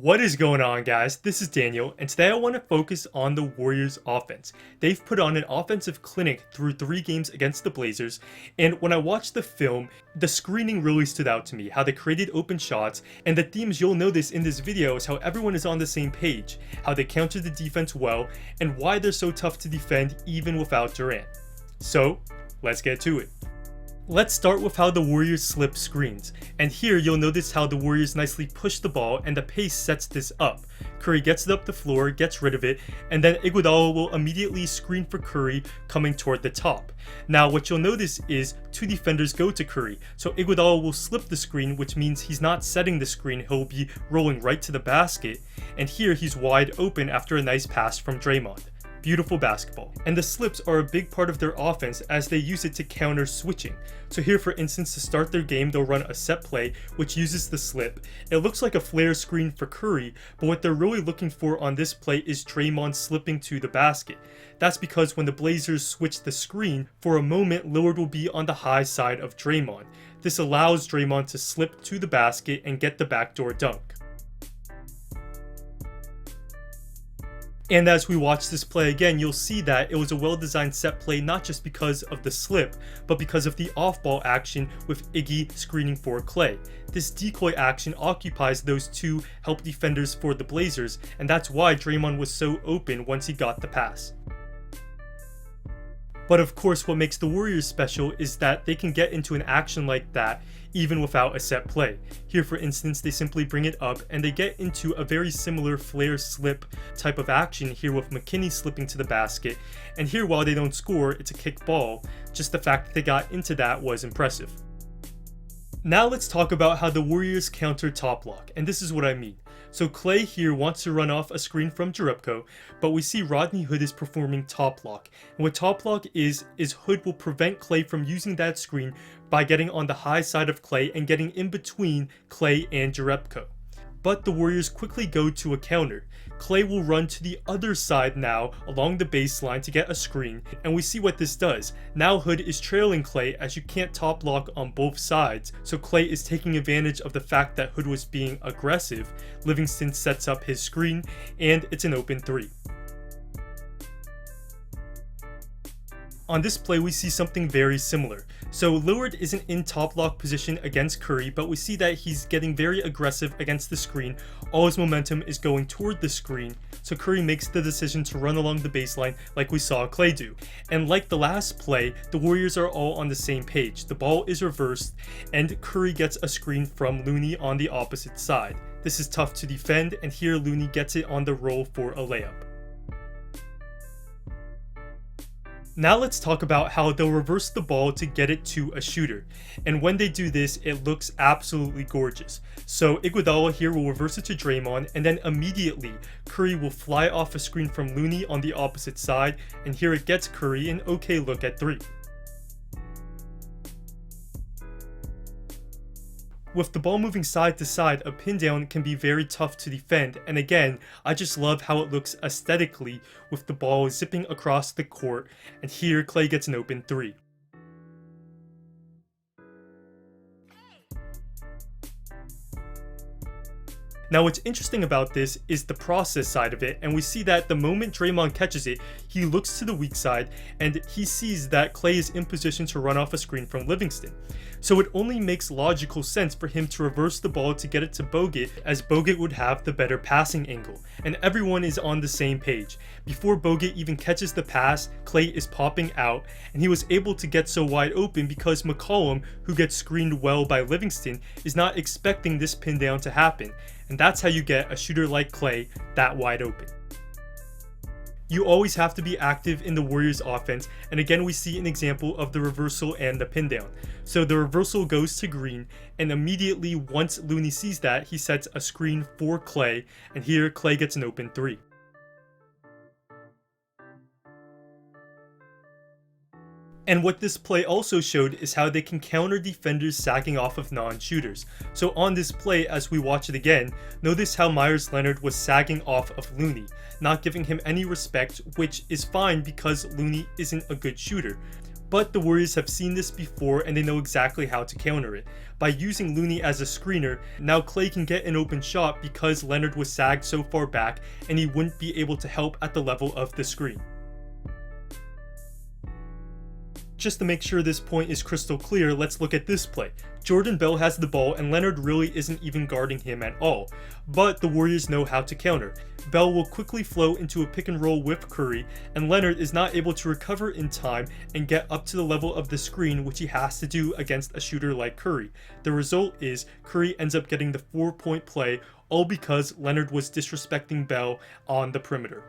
What is going on, guys? This is Daniel, and today I want to focus on the Warriors offense. They've put on an offensive clinic through 3 games against the Blazers, and when I watched the film, the screening really stood out to me, how they created open shots, and the themes you'll notice in this video is how everyone is on the same page, how they counter the defense well, and why they're so tough to defend even without Durant. So, let's get to it. Let's start with how the Warriors slip screens, and here you'll notice how the Warriors nicely push the ball and the pace sets this up. Curry gets it up the floor, gets rid of it, and then Iguodala will immediately screen for Curry coming toward the top. Now what you'll notice is 2 defenders go to Curry, so Iguodala will slip the screen, which means he's not setting the screen, he'll be rolling right to the basket, and here he's wide open after a nice pass from Draymond. Beautiful basketball. And the slips are a big part of their offense as they use it to counter switching. So here, for instance, to start their game, they'll run a set play which uses the slip. It looks like a flare screen for Curry, but what they're really looking for on this play is Draymond slipping to the basket. That's because when the Blazers switch the screen, for a moment Lillard will be on the high side of Draymond. This allows Draymond to slip to the basket and get the backdoor dunk. And as we watch this play again, you'll see that it was a well-designed set play not just because of the slip, but because of the off-ball action with Iggy screening for Klay. This decoy action occupies those 2 help defenders for the Blazers, and that's why Draymond was so open once he got the pass. But of course, what makes the Warriors special is that they can get into an action like that even without a set play. Here, for instance, they simply bring it up and they get into a very similar flare slip type of action here with McKinney slipping to the basket. And here, while they don't score, it's a kick ball. Just the fact that they got into that was impressive. Now let's talk about how the Warriors counter top lock, and this is what I mean. So Klay here wants to run off a screen from Jerebko, but we see Rodney Hood is performing top lock. And what top lock is Hood will prevent Klay from using that screen by getting on the high side of Klay and getting in between Klay and Jerebko. But the Warriors quickly go to a counter. Klay will run to the other side now along the baseline to get a screen, and we see what this does. Now Hood is trailing Klay as you can't top lock on both sides, so Klay is taking advantage of the fact that Hood was being aggressive. Livingston sets up his screen, and it's an open 3. On this play, we see something very similar. So Lillard isn't in top lock position against Curry, but we see that he's getting very aggressive against the screen. All his momentum is going toward the screen, so Curry makes the decision to run along the baseline like we saw Klay do. And like the last play, the Warriors are all on the same page. The ball is reversed, and Curry gets a screen from Looney on the opposite side. This is tough to defend, and here Looney gets it on the roll for a layup. Now let's talk about how they'll reverse the ball to get it to a shooter. And when they do this, it looks absolutely gorgeous. So Iguodala here will reverse it to Draymond, and then immediately Curry will fly off a screen from Looney on the opposite side, and here it gets Curry an okay look at 3. With the ball moving side to side, a pin down can be very tough to defend, and again, I just love how it looks aesthetically with the ball zipping across the court, and here Klay gets an open 3. Now what's interesting about this is the process side of it, and we see that the moment Draymond catches it, he looks to the weak side and he sees that Klay is in position to run off a screen from Livingston. So it only makes logical sense for him to reverse the ball to get it to Bogut, as Bogut would have the better passing angle, and everyone is on the same page. Before Bogut even catches the pass, Klay is popping out, and he was able to get so wide open because McCollum, who gets screened well by Livingston, is not expecting this pin down to happen. And that's how you get a shooter like Klay that wide open. You always have to be active in the Warriors offense, and again we see an example of the reversal and the pin down. So the reversal goes to Green, and immediately once Looney sees that, he sets a screen for Klay, and here Klay gets an open 3. And what this play also showed is how they can counter defenders sacking off of non-shooters. So on this play, as we watch it again, notice how Myers Leonard was sagging off of Looney, not giving him any respect, which is fine because Looney isn't a good shooter. But the Warriors have seen this before and they know exactly how to counter it. By using Looney as a screener, now Klay can get an open shot because Leonard was sagged so far back and he wouldn't be able to help at the level of the screen. Just to make sure this point is crystal clear, let's look at this play. Jordan Bell has the ball and Leonard really isn't even guarding him at all, but the Warriors know how to counter. Bell will quickly flow into a pick and roll with Curry, and Leonard is not able to recover in time and get up to the level of the screen, which he has to do against a shooter like Curry. The result is Curry ends up getting the 4-point play, all because Leonard was disrespecting Bell on the perimeter.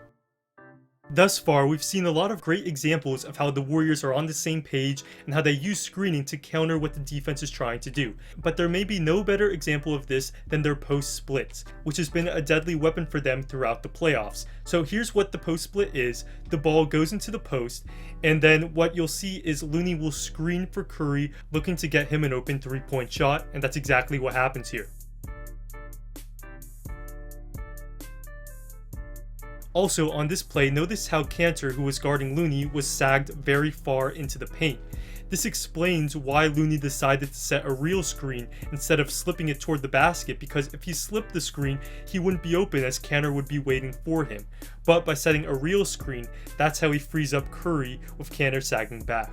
Thus far, we've seen a lot of great examples of how the Warriors are on the same page and how they use screening to counter what the defense is trying to do. But there may be no better example of this than their post splits, which has been a deadly weapon for them throughout the playoffs. So here's what the post split is. The ball goes into the post, and then what you'll see is Looney will screen for Curry, looking to get him an open 3-point shot, and that's exactly what happens here. Also on this play, notice how Kerr, who was guarding Looney, was sagged very far into the paint. This explains why Looney decided to set a real screen instead of slipping it toward the basket, because if he slipped the screen, he wouldn't be open as Kerr would be waiting for him. But by setting a real screen, that's how he frees up Curry with Kerr sagging back.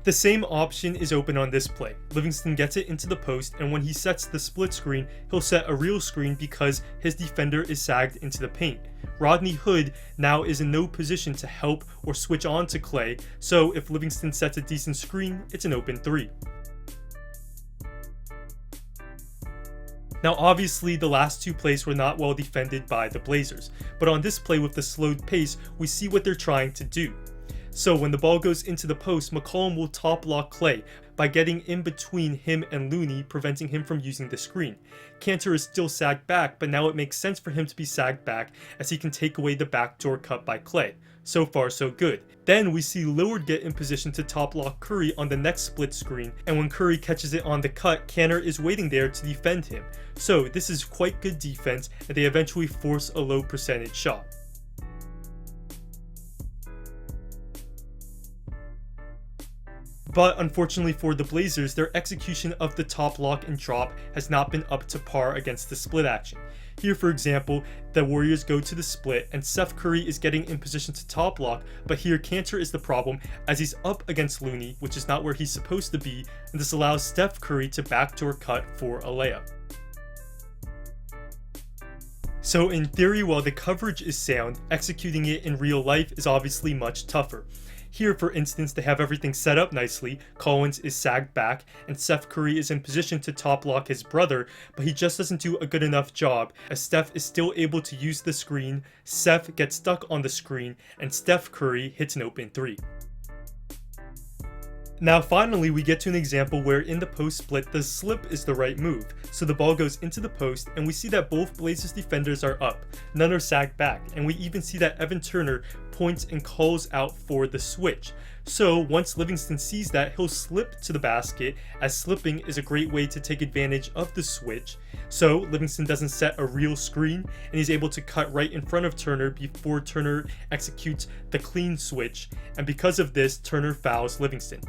The same option is open on this play. Livingston gets it into the post, and when he sets the split screen, he'll set a real screen because his defender is sagged into the paint. Rodney Hood now is in no position to help or switch on to Klay, so if Livingston sets a decent screen, it's an open 3. Now obviously the last two plays were not well defended by the Blazers, but on this play with the slowed pace, we see what they're trying to do. So when the ball goes into the post, McCollum will top lock Klay by getting in between him and Looney, preventing him from using the screen. Kerr is still sagged back, but now it makes sense for him to be sagged back as he can take away the backdoor cut by Klay. So far so good. Then we see Lillard get in position to top lock Curry on the next split screen, and when Curry catches it on the cut, Kerr is waiting there to defend him. So this is quite good defense, and they eventually force a low percentage shot. But unfortunately for the Blazers, their execution of the top lock and drop has not been up to par against the split action. Here for example, the Warriors go to the split and Seth Curry is getting in position to top lock, but here Kerr is the problem as he's up against Looney, which is not where he's supposed to be, and this allows Steph Curry to backdoor cut for a layup. So in theory, while the coverage is sound, executing it in real life is obviously much tougher. Here, for instance, they have everything set up nicely. Collins is sagged back, and Steph Curry is in position to top lock his brother, but he just doesn't do a good enough job, as Steph is still able to use the screen, Steph gets stuck on the screen, and Steph Curry hits an open 3. Now finally we get to an example where in the post split the slip is the right move, so the ball goes into the post and we see that both Blazers defenders are up, none are sagged back, and we even see that Evan Turner points and calls out for the switch. So once Livingston sees that, he'll slip to the basket, as slipping is a great way to take advantage of the switch. So Livingston doesn't set a real screen and he's able to cut right in front of Turner before Turner executes the clean switch, and because of this Turner fouls Livingston.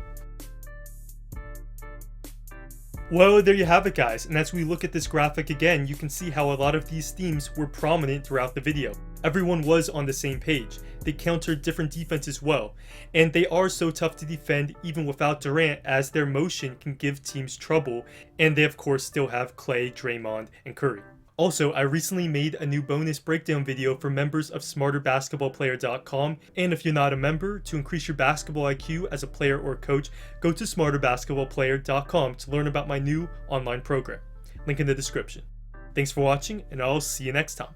Well, there you have it guys, and as we look at this graphic again, you can see how a lot of these themes were prominent throughout the video. Everyone was on the same page. They countered different defenses well, and they are so tough to defend even without Durant, as their motion can give teams trouble, and they of course still have Klay, Draymond, and Curry. Also, I recently made a new bonus breakdown video for members of smarterbasketballplayer.com, and if you're not a member, to increase your basketball IQ as a player or coach, go to smarterbasketballplayer.com to learn about my new online program. Link in the description. Thanks for watching, and I'll see you next time.